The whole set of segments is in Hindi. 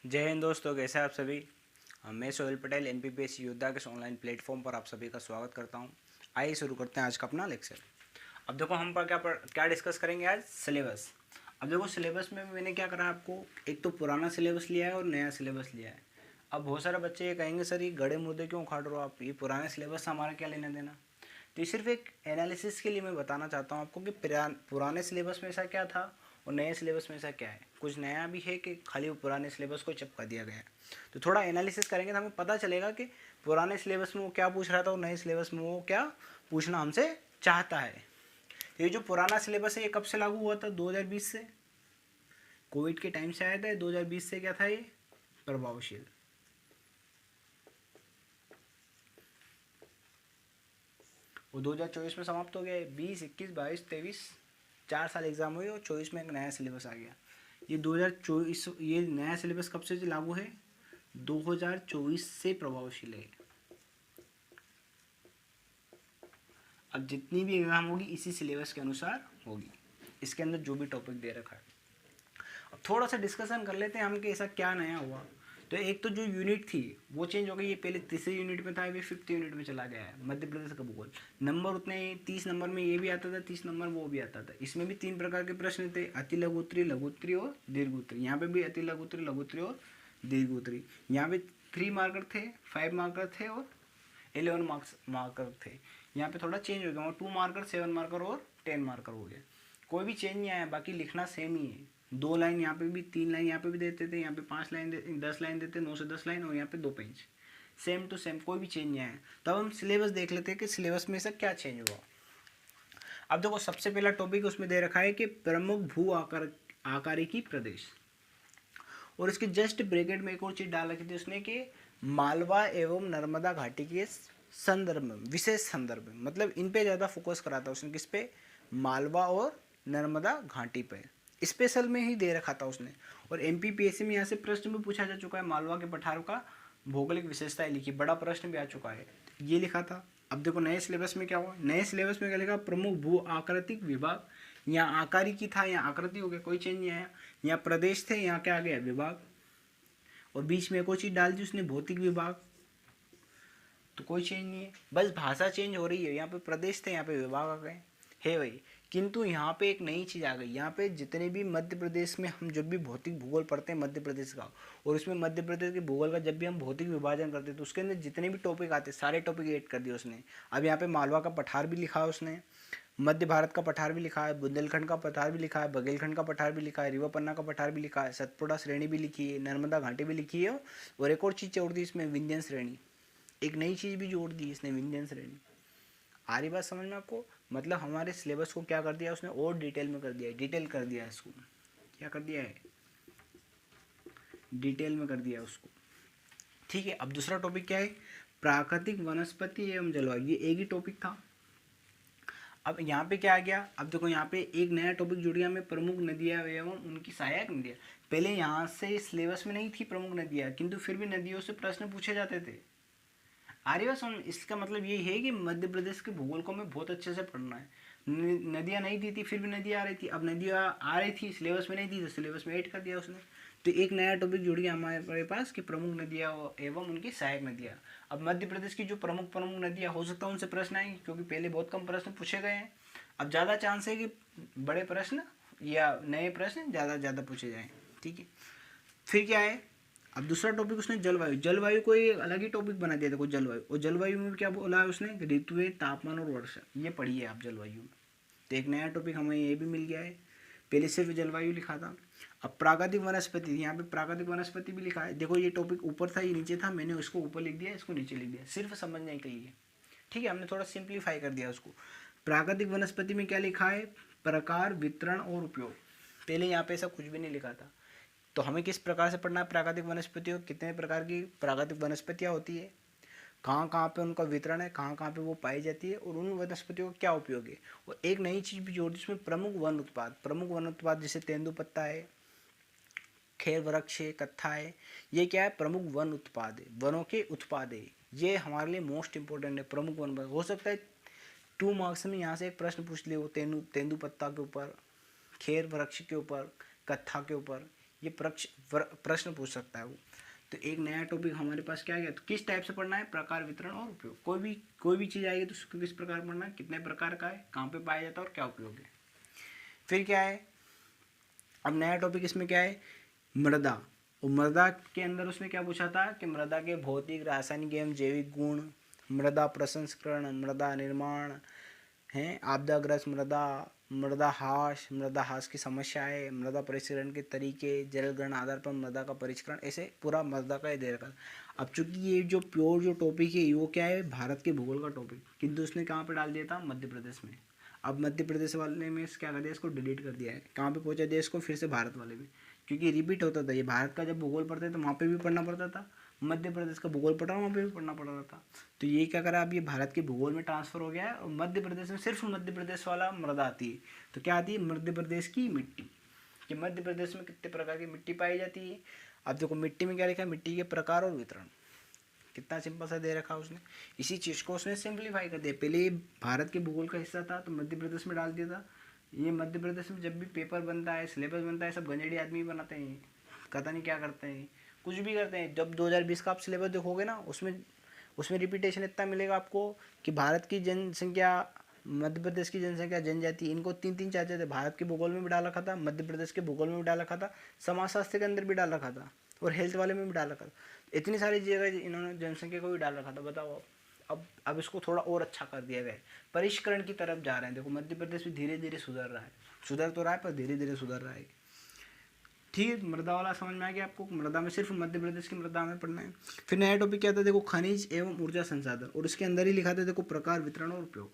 जय हिंद दोस्तों, कैसे हैं आप सभी। मैं सोहेल पटेल एनपीपीएससी योद्धा के ऑनलाइन प्लेटफॉर्म पर आप सभी का स्वागत करता हूं। आइए शुरू करते हैं आज का अपना लेक्चर। अब देखो हम पर क्या डिस्कस करेंगे आज, सिलेबस। अब देखो सिलेबस में मैंने क्या करा आपको, एक तो पुराना सिलेबस लिया है और नया सिलेबस लिया है। अब बहुत सारे बच्चे ये कहेंगे सर ये गड़े मुद्दे क्यों उखाड़ रहे हो आप, ये पुराने सिलेबस से हमारा क्या लेना देना। तो ये सिर्फ एक एनालिसिस के लिए मैं बताना चाहता हूँ आपको कि पुराने सिलेबस में ऐसा क्या था और नए सिलेबस में ऐसा क्या है। कुछ नया भी है कि खाली वो पुराने सिलेबस को चिपका दिया गया है। तो थोड़ा एनालिसिस करेंगे तो हमें पता चलेगा कि पुराने सिलेबस में वो क्या पूछ रहा था और नए सिलेबस में वो क्या पूछना हमसे चाहता है। ये जो पुराना सिलेबस है ये कब से लागू हुआ था, 2020 से। कोविड के टाइम से आया था। 2020 से क्या था ये प्रभावशील। वो 2024 में समाप्त हो गया है। 20, 21, 22, 23 4 साल एग्जाम हुए और 24 में एक नया सिलेबस आ गया। ये 2024 ये नया सिलेबस कब से लागू है, 2024 से प्रभावशील है। अब जितनी भी एग्जाम होगी इसी सिलेबस के अनुसार होगी, इसके अंदर जो भी टॉपिक दे रखा है। अब थोड़ा सा डिस्कशन कर लेते हैं हम कि ऐसा क्या नया हुआ। तो एक तो जो यूनिट थी वो चेंज हो गई। ये पहले तीसरे यूनिट में था, ये 5th यूनिट में चला गया है, मध्य प्रदेश का भूगोल। नंबर उतने 30 नंबर में ये भी आता था, 30 नंबर वो भी आता था। इसमें भी 3 प्रकार के प्रश्न थे, अति लघु उत्तरी, लघु उत्तरी और दीर्घ उत्तरी। यहाँ पे भी अति लघु उत्तरी, लघु उत्तरी और दीर्घ उत्तरी। यहाँ पे 3 मार्कर थे, 5 मार्कर थे और 11 मार्कर थे। यहाँ पे थोड़ा चेंज हो गया, 2 मार्कर, 7 मार्कर और 10 मार्कर हो गया। कोई भी चेंज नहीं आया, बाकी लिखना सेम ही है। 2 लाइन यहाँ पे भी, 3 लाइन यहाँ पे भी देते थे, यहाँ पे 5 लाइन 10 लाइन देते, 9 से 10 लाइन, और यहाँ पे 2 पेज। सेम टू सेम, कोई भी चेंज नहीं आया। तब हम सिलेबस देख लेते हैं कि सिलेबस में से क्या चेंज हुआ। अब देखो सबसे पहला टॉपिक उसमें दे रखा है कि प्रमुख भू आकारिकी प्रदेश। और इसके जस्ट ब्रैकेट में एक और चीज डाल रखी थी उसने कि मालवा एवं नर्मदा घाटी के संदर्भ में, विशेष संदर्भ में, मतलब इन पे ज़्यादा फोकस करा था उसने। किस पे, मालवा और नर्मदा घाटी पे स्पेशल में ही दे रखा था उसने। और एमपीपीएससी में यहाँ से प्रश्न भी पूछा जा चुका है, मालवा के पठार का भौगोलिक विशेषताएं लिखी, बड़ा प्रश्न भी आ चुका है, ये लिखा था। अब देखो नए सिलेबस में क्या हुआ, नए सिलेबस में क्या लिखा, प्रमुख भू आकृतिक विभाग। यहाँ आकारी की था, यहाँ आकृति हो गया, कोई चेंज नहीं आया। यहाँ प्रदेश थे, यहाँ क्या आ गया, विभाग। और बीच में एक और चीज डाल दी उसने, भौतिक विभाग। तो कोई चेंज नहीं है, बस भाषा चेंज हो रही है। यहाँ पे प्रदेश थे, यहाँ पे विभाग आ गए है भाई। किंतु यहाँ पे एक नई चीज़ आ गई। यहाँ पे जितने भी मध्य प्रदेश में हम जब भी भौतिक भूगोल पढ़ते हैं मध्य प्रदेश का, और उसमें मध्य प्रदेश के भूगोल का जब भी हम भौतिक विभाजन करते हैं तो उसके अंदर जितने भी टॉपिक आते हैं सारे टॉपिक ऐड कर दिए उसने। अब यहाँ पे मालवा का पठार भी लिखा है उसने, मध्य भारत का पठार भी लिखा है, बुंदेलखंड का पठार भी लिखा है, बघेलखंड का पठार भी लिखा है, रिवा पन्ना का पठार भी लिखा है, सतपुड़ा श्रेणी भी लिखी है, नर्मदा घाटी भी लिखी है। और एक और चीज़ जोड़ दी इसमें, विंध्यन श्रेणी। एक नई चीज़ भी जोड़ दी इसने, विंध्यन श्रेणी। आ रही बात समझ में आपको। मतलब हमारे सिलेबस को क्या कर दिया उसने, और डिटेल में कर दिया है, डिटेल कर दिया है इसको। क्या कर दिया है, डिटेल में कर दिया है उसको। ठीक है। अब दूसरा टॉपिक क्या है, प्राकृतिक वनस्पति एवं जलवायु। ये एक ही टॉपिक था। अब यहाँ पे क्या आ गया, अब देखो यहाँ पे एक नया टॉपिक जुड़ गया में, प्रमुख नदियाँ एवं उनकी सहायक नदियाँ। पहले यहाँ से सिलेबस में नहीं थी प्रमुख नदियाँ, किंतु फिर भी नदियों से प्रश्न पूछे जाते थे। आर्यभट्ट, इसका मतलब ये है कि मध्य प्रदेश के भूगोल को हमें बहुत अच्छे से पढ़ना है। नदियाँ नहीं दी थी, फिर भी नदियाँ आ रही थी। अब नदियाँ आ रही थी, सिलेबस में नहीं थी तो सिलेबस में ऐड कर दिया उसने। तो एक नया टॉपिक जुड़ गया हमारे पास कि प्रमुख नदियाँ एवं उनकी सहायक नदियाँ। अब मध्य प्रदेश की जो प्रमुख नदियाँ हो सकता है उनसे प्रश्न आएंगे, क्योंकि पहले बहुत कम प्रश्न पूछे गए हैं। अब ज़्यादा चांस है कि बड़े प्रश्न या नए प्रश्न ज़्यादा पूछे जाएँ। ठीक है। फिर क्या है, अब दूसरा टॉपिक उसने जलवायु। जलवायु को एक अलग ही टॉपिक बना दिया, देखो जलवायु। और जलवायु में क्या बोला है उसने, ऋतुएं, तापमान और वर्षा। ये पढ़िए आप जलवायु में। तो एक नया टॉपिक हमें ये भी मिल गया है, पहले सिर्फ जलवायु लिखा था। अब प्राकृतिक वनस्पति, यहाँ पे प्राकृतिक वनस्पति भी लिखा है। देखो ये टॉपिक ऊपर था, ये नीचे था, मैंने उसको ऊपर लिख दिया, इसको नीचे लिख दिया, सिर्फ समझने के लिए। ठीक है, हमने थोड़ा सिंप्लीफाई कर दिया उसको। प्राकृतिक वनस्पति में क्या लिखा है, प्रकार, वितरण और उपयोग। पहले यहाँ पे ऐसा कुछ भी नहीं लिखा था। तो हमें किस प्रकार से पढ़ना है प्राकृतिक वनस्पतियों, कितने प्रकार की प्राकृतिक वनस्पतियाँ होती है, कहाँ कहाँ पे उनका वितरण है, कहाँ कहाँ पे वो पाई जाती है, और उन वनस्पतियों का क्या उपयोग है। और एक नई चीज़ भी जोड़ दी इसमें, प्रमुख वन उत्पाद। प्रमुख वन उत्पाद जैसे तेंदुपत्ता है, खेर वृक्ष है, कत्था है, ये क्या है, प्रमुख वन उत्पाद है, वनों के उत्पाद है। ये हमारे लिए मोस्ट इंपॉर्टेंट है, प्रमुख वन। हो सकता है 2 मार्क्स में यहाँ से एक प्रश्न पूछ ले, वो तेंदुपत्ता के ऊपर, खेर वृक्ष के ऊपर, कत्था के ऊपर। ये प्रश्न पूछ सकता है वो। तो एक नया टॉपिक हमारे पास क्या आ गया, तो किस टाइप से पढ़ना है, प्रकार, वितरण और उपयोग। कोई भी चीज़ आएगी तो उसको किस प्रकार पढ़ना है, कितने प्रकार का है, कहाँ पे पाया जाता है और क्या उपयोग है। फिर क्या है, अब नया टॉपिक इसमें क्या है, मृदा। और मृदा के अंदर उसने क्या पूछा था कि मृदा के भौतिक, रासायनिक एवं जैविक गुण, मृदा प्रसंस्करण, मृदा निर्माण है, आपदाग्रस्त मृदा, मृदा हास की समस्याएं, मृदा परिष्करण के तरीके, जल ग्रहण आधार पर मृदा का परिष्करण, ऐसे पूरा मृदा का दे रखा। अब चूंकि ये जो प्योर जो टॉपिक है वो क्या है, भारत के भूगोल का टॉपिक, किंतु उसने कहाँ पे डाल दिया था, मध्य प्रदेश में। अब मध्य प्रदेश वाले में क्या कर दिया, इसको डिलीट कर दिया है, कहाँ पे पहुँचा दिया इसको, फिर से भारत वाले में, क्योंकि रिपीट होता था। ये भारत का जब भूगोल पढ़ते तो वहाँ पे भी पढ़ना पड़ता था, मध्य प्रदेश का भूगोल पढ़ा वहाँ पे भी पढ़ना पड़ रहा था। तो ये क्या करा, अब ये भारत के भूगोल में ट्रांसफर हो गया है और मध्य प्रदेश में सिर्फ मध्य प्रदेश वाला मृदा आती है। तो क्या आती है, मध्य प्रदेश की मिट्टी, कि मध्य प्रदेश में कितने प्रकार की मिट्टी पाई जाती है। अब देखो मिट्टी में क्या लिखा है, मिट्टी के प्रकार और वितरण, कितना सिंपल सा दे रखा उसने। इसी चीज़ को उसने सिंप्लीफाई कर दिया। पहले भारत के भूगोल का हिस्सा था तो मध्य प्रदेश में डाल दिया था। ये मध्य प्रदेश में जब भी पेपर बनता है, सिलेबस बनता है, सब गंजेड़ी आदमी बनाते हैं, पता नहीं क्या करते हैं, कुछ भी करते हैं। जब 2020 का आप सिलेबस देखोगे ना, उसमें रिपीटेशन इतना मिलेगा आपको कि भारत की जनसंख्या, मध्य प्रदेश की जनसंख्या, जनजाति, इनको 3-3 4-4 थे। भारत के भूगोल में भी डाल रखा था, मध्य प्रदेश के भूगोल में भी डाल रखा था, समाजशास्त्र के अंदर भी डाल रखा था और हेल्थ वाले में भी डाल रखा था। इतनी सारी जगह इन्होंने जनसंख्या को भी डाल रखा था। बताओ, अब इसको थोड़ा और अच्छा कर दिया गया है, परिष्करण की तरफ जा रहे हैं। देखो मध्य प्रदेश भी धीरे धीरे सुधर रहा है, सुधर तो रहा है पर धीरे धीरे सुधर रहा है। ठीक है, मृदा वाला समझ में आ गया आपको, मृदा में सिर्फ मध्य प्रदेश की मृदा में पढ़ना है। फिर नया टॉपिक क्या था, देखो खनिज एवं ऊर्जा संसाधन, और इसके अंदर ही लिखा था देखो प्रकार, वितरण और उपयोग।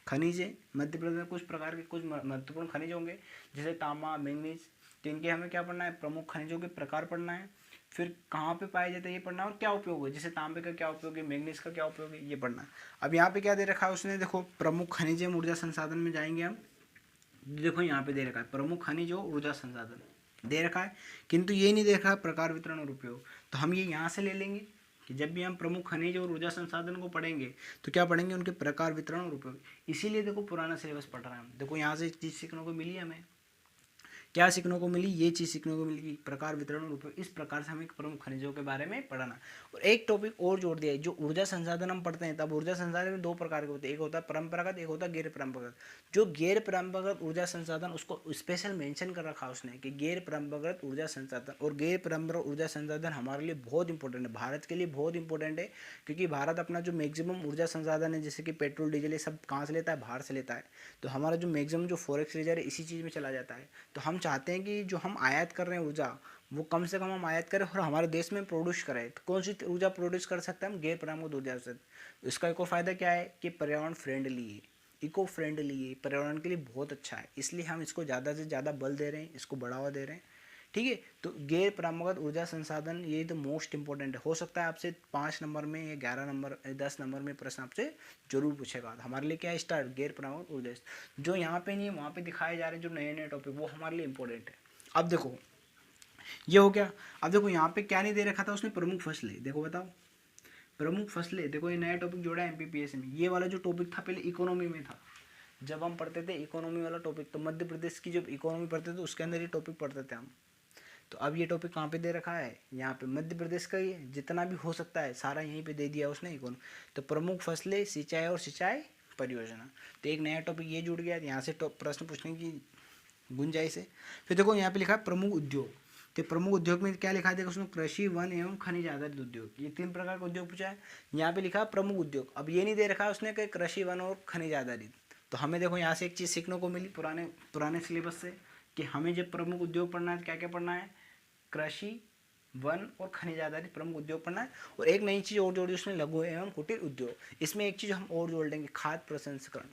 खनिज है, मध्य प्रदेश में कुछ प्रकार के कुछ महत्वपूर्ण खनिज होंगे, जैसे तांबा, मैंगनीज, तो इनके हमें क्या पढ़ना है, प्रमुख खनिजों के प्रकार पढ़ना है। फिर कहाँ पे पाए जाते हैं ये पढ़ना है, और क्या उपयोग है, जैसे तांबे का क्या उपयोग है, मैंगनीज का क्या उपयोग है, ये पढ़ना है। अब यहाँ पे क्या दे रखा है उसने, देखो प्रमुख खनिज एवं ऊर्जा संसाधन में जाएंगे हम। देखो यहाँ पे दे रखा है प्रमुख खनिज और ऊर्जा संसाधन दे रखा है, किंतु ये नहीं दे रखा है प्रकार, वितरण और उपयोग। तो हम ये यहाँ से ले लेंगे कि जब भी हम प्रमुख खनिज और ऊर्जा संसाधन को पढ़ेंगे तो क्या पढ़ेंगे, उनके प्रकार, वितरण और उपयोग। इसीलिए देखो पुराना सिलेबस पढ़ रहे हैं हम। देखो यहाँ से एक चीज़ सीखने को मिली हमें, क्या सीखने को मिली, ये चीज़ सीखने को मिली, प्रकार, वितरण और उपयोग। इस प्रकार से हमें प्रमुख खनिजों के बारे में पढ़ना। और एक टॉपिक और जोड़ दिया है, जो ऊर्जा संसाधन हम पढ़ते हैं, तब ऊर्जा संसाधन में 2 प्रकार के होते हैं, एक होता है परंपरागत, एक होता है गैर परंपरागत। जो गैर परंपरागत ऊर्जा संसाधन, उसको स्पेशल मेंशन कर रखा उसने कि गैर परंपरागत ऊर्जा संसाधन। और गैर परंपरागत ऊर्जा संसाधन हमारे लिए बहुत इंपॉर्टेंट है, भारत के लिए बहुत इंपॉर्टेंट है, क्योंकि भारत अपना जो मैक्सिमम ऊर्जा संसाधन है, जैसे कि पेट्रोल, डीजल, ये सब कहाँ से लेता है, बाहर से लेता है। तो हमारा जो मैक्सिमम जो फॉरेक्स रिजर्व है इसी चीज़ में चला जाता है। तो हम चाहते हैं कि जो हम आयात कर रहे हैं ऊर्जा, वो कम से कम हम आयात करें और हमारे देश में प्रोड्यूस करें। तो कौन सी ऊर्जा प्रोड्यूस कर सकते हैं हम, गैर परंपरागत ऊर्जा से। इसका एक और फायदा क्या है कि पर्यावरण फ्रेंडली है, इको फ्रेंडली है, पर्यावरण के लिए बहुत अच्छा है, इसलिए हम इसको ज़्यादा से ज़्यादा बल दे रहे हैं, इसको बढ़ावा दे रहे हैं। ठीक है, तो गैर परंपरागत ऊर्जा संसाधन ये तो मोस्ट इंपॉर्टेंट है। हो सकता है आपसे 5 नंबर में या 11 नंबर 10 नंबर में प्रश्न आपसे जरूर पूछेगा। हमारे लिए क्या है, स्टार्ट गैर परंपरागत ऊर्जा, जो यहाँ पे नहीं है वहाँ पे दिखाए जा रहे हैं जो नए नए टॉपिक, वो हमारे लिए इंपॉर्टेंट है। अब देखो ये हो गया। अब देखो यहाँ पे क्या नहीं दे रखा था उसने, प्रमुख फसलें। देखो बताओ, प्रमुख फसलें, देखो ये नया टॉपिक जोड़ा है एमपीपीएस में। ये वाला जो टॉपिक था पहले इकोनॉमी में था, जब हम पढ़ते थे इकोनॉमी वाला टॉपिक, तो मध्य प्रदेश की जब इकोनॉमी पढ़ते थे उसके अंदर ये टॉपिक पढ़ते थे हम। तो अब ये टॉपिक कहाँ पे दे रखा है, यहाँ पे मध्य प्रदेश का ही जितना भी हो सकता है सारा यहीं पे दे दिया उसने इकोनॉमी। तो प्रमुख फसलें, सिंचाई और सिंचाई परियोजना, तो एक नया टॉपिक ये जुड़ गया, यहाँ से प्रश्न पूछने की गुंजाइश है। फिर देखो यहाँ पे लिखा है प्रमुख उद्योग। तो प्रमुख उद्योग में क्या लिखा है, देखो उसमें कृषि, वन एवं खनिज आधारित उद्योग, ये 3 प्रकार का उद्योग पूछा है। यहाँ पे लिखा है प्रमुख उद्योग। अब ये नहीं दे रखा है उसने कि कृषि, वन और खनिज आधारित। तो हमें देखो यहाँ से एक चीज़ सीखने को मिली पुराने सिलेबस से, कि हमें जब प्रमुख उद्योग पढ़ना है क्या क्या पढ़ना है, कृषि, वन और खनिज आधारित प्रमुख उद्योग पढ़ना है। और एक नई चीज़ और जोड़ी उसने, लघु एवं कुटीर उद्योग। इसमें एक चीज़ हम और जोड़ देंगे, खाद्य प्रसंस्करण,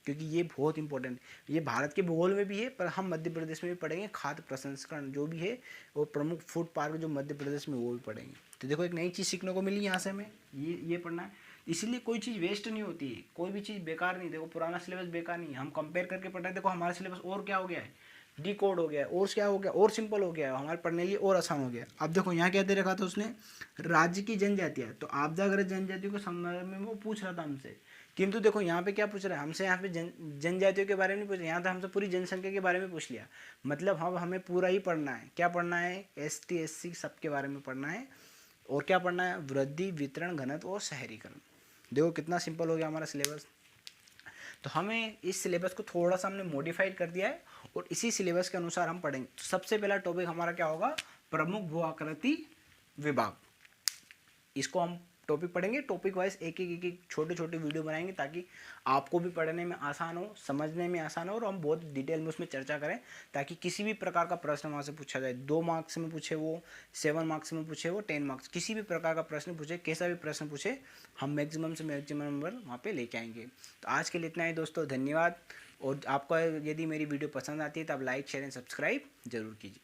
क्योंकि ये बहुत इंपॉर्टेंट है। ये भारत के भूगोल में भी है पर हम मध्य प्रदेश में भी पढ़ेंगे, खाद्य प्रसंस्करण जो भी है, और प्रमुख फूड पार्क जो मध्य प्रदेश में वो भी पढ़ेंगे। तो देखो एक नई चीज़ सीखने को मिली यहाँ से हमें, ये पढ़ना है। इसीलिए कोई चीज़ वेस्ट नहीं होती है, कोई भी चीज़ बेकार नहीं। देखो पुराना सिलेबस बेकार नहीं है, हम कंपेयर करके पढ़ रहे हैं। देखो हमारा सिलेबस और क्या हो गया है, डिकोड हो गया, और क्या हो गया, और सिंपल हो गया, हमारे पढ़ने लिए और आसान हो गया। अब देखो यहाँ क्या दे रखा था उसने, राज्य की जनजातियाँ। तो आपदाग्रस्त जनजातियों के संदर्भ में वो पूछ रहा था हमसे किंतु देखो यहाँ पे क्या पूछ रहा है हमसे, यहाँ पे जनजातियों के बारे में नहीं पूछ रहा, यहाँ तो हमसे पूरी जनसंख्या के बारे में पूछ लिया। मतलब हम हमें पूरा ही पढ़ना है। क्या पढ़ना है? ST SC सबके बारे में पढ़ना है। और क्या पढ़ना है? वृद्धि, वितरण, घनत्व और शहरीकरण। देखो कितना सिंपल हो गया हमारा सिलेबस। तो हमें इस सिलेबस को थोड़ा सा हमने मॉडिफाइड कर दिया है और इसी सिलेबस के अनुसार हम पढ़ेंगे। तो सबसे पहला टॉपिक हमारा क्या होगा? प्रमुख भू आकृति विभाग। इसको हम टॉपिक पढ़ेंगे, टॉपिक वाइज एक एक छोटे छोटे वीडियो बनाएंगे ताकि आपको भी पढ़ने में आसान हो, समझने में आसान हो और हम बहुत डिटेल में उसमें चर्चा करें ताकि किसी भी प्रकार का प्रश्न वहाँ से पूछा जाए। 2 मार्क्स में पूछे वो, 7 मार्क्स में पूछे वो, 10 मार्क्स, किसी भी प्रकार का प्रश्न पूछे, कैसा भी प्रश्न पूछे, हम मैक्सिमम से मैक्सिमम नंबर वहाँ पे लेके आएंगे। तो आज के लिए इतना ही दोस्तों, धन्यवाद। और आपको यदि मेरी वीडियो पसंद आती है तो आप लाइक, शेयर एंड सब्सक्राइब जरूर कीजिए।